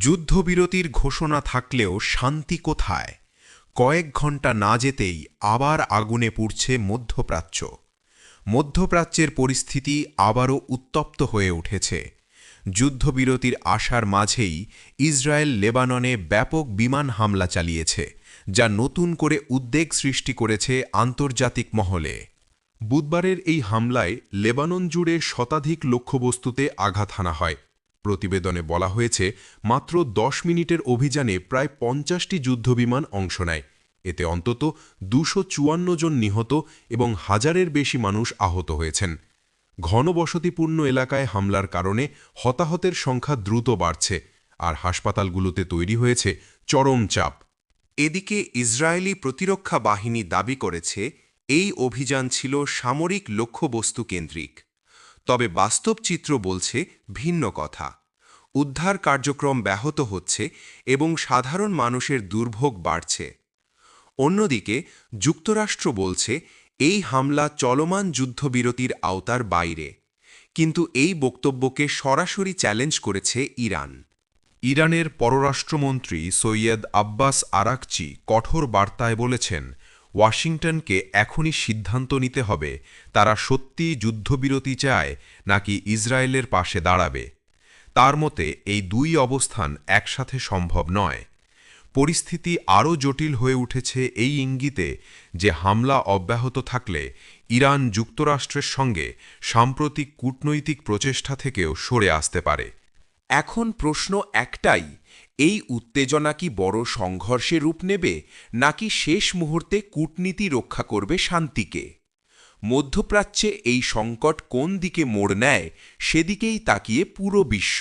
যুদ্ধবিরতির ঘোষণা থাকলেও শান্তি কোথায়? কয়েক ঘণ্টা না যেতেই আবার আগুনে পুড়ছে মধ্যপ্রাচ্য। মধ্যপ্রাচ্যের পরিস্থিতি আবারও উত্তপ্ত হয়ে উঠেছে। যুদ্ধবিরতির আশার মাঝেই ইসরায়েল লেবাননে ব্যাপক বিমান হামলা চালিয়েছে, যা নতুন করে উদ্বেগ সৃষ্টি করেছে আন্তর্জাতিক মহলে। বুধবারের এই হামলায় লেবানন জুড়ে শতাধিক লক্ষ্যবস্তুতে আঘাত হানা হয়। প্রতিবেদনে বলা হয়েছে, মাত্র ১০ মিনিটের অভিযানে প্রায় ৫০টি যুদ্ধবিমান অংশ নেয়। এতে অন্তত ২৫৪ জন নিহত এবং হাজারের বেশি মানুষ আহত হয়েছেন। ঘনবসতিপূর্ণ এলাকায় হামলার কারণে হতাহতের সংখ্যা দ্রুত বাড়ছে, আর হাসপাতালগুলোতে তৈরি হয়েছে চরম চাপ। এদিকে ইসরায়েলি প্রতিরক্ষা বাহিনী দাবি করেছে এই অভিযান ছিল সামরিক লক্ষ্যবস্তু কেন্দ্রিক। তবে বাস্তব চিত্র বলছে ভিন্ন কথা। উদ্ধার কার্যক্রম ব্যাহত হচ্ছে এবং সাধারণ মানুষের দুর্ভোগ বাড়ছে। অন্যদিকে যুক্তরাষ্ট্র বলছে এই হামলা চলমান যুদ্ধবিরতির আওতার বাইরে, কিন্তু এই বক্তব্যকে সরাসরি চ্যালেঞ্জ করেছে ইরান। ইরানের পররাষ্ট্রমন্ত্রী সৈয়দ আব্বাস আরাকচি কঠোর বার্তায় বলেছেন, ওয়াশিংটনকে এখনই সিদ্ধান্ত নিতে হবে তারা সত্যি যুদ্ধবিরতি চায় নাকি ইসরায়েলের পাশে দাঁড়াবে। তার মতে এই দুই অবস্থান একসাথে সম্ভব নয়। পরিস্থিতি আরও জটিল হয়ে উঠেছে এই ইঙ্গিতে যে হামলা অব্যাহত থাকলে ইরান যুক্তরাষ্ট্রের সঙ্গে সাম্প্রতিক কূটনৈতিক প্রচেষ্টা থেকেও সরে আসতে পারে। এখন প্রশ্ন একটাই, এই উত্তেজনা কি বড় সংঘর্ষে রূপ নেবে নাকি শেষ মুহূর্তে কূটনীতি রক্ষা করবে শান্তিকে? মধ্যপ্রাচ্যে এই সংকট কোন দিকে মোড় নেয় সেদিকেই তাকিয়ে পুরো বিশ্ব।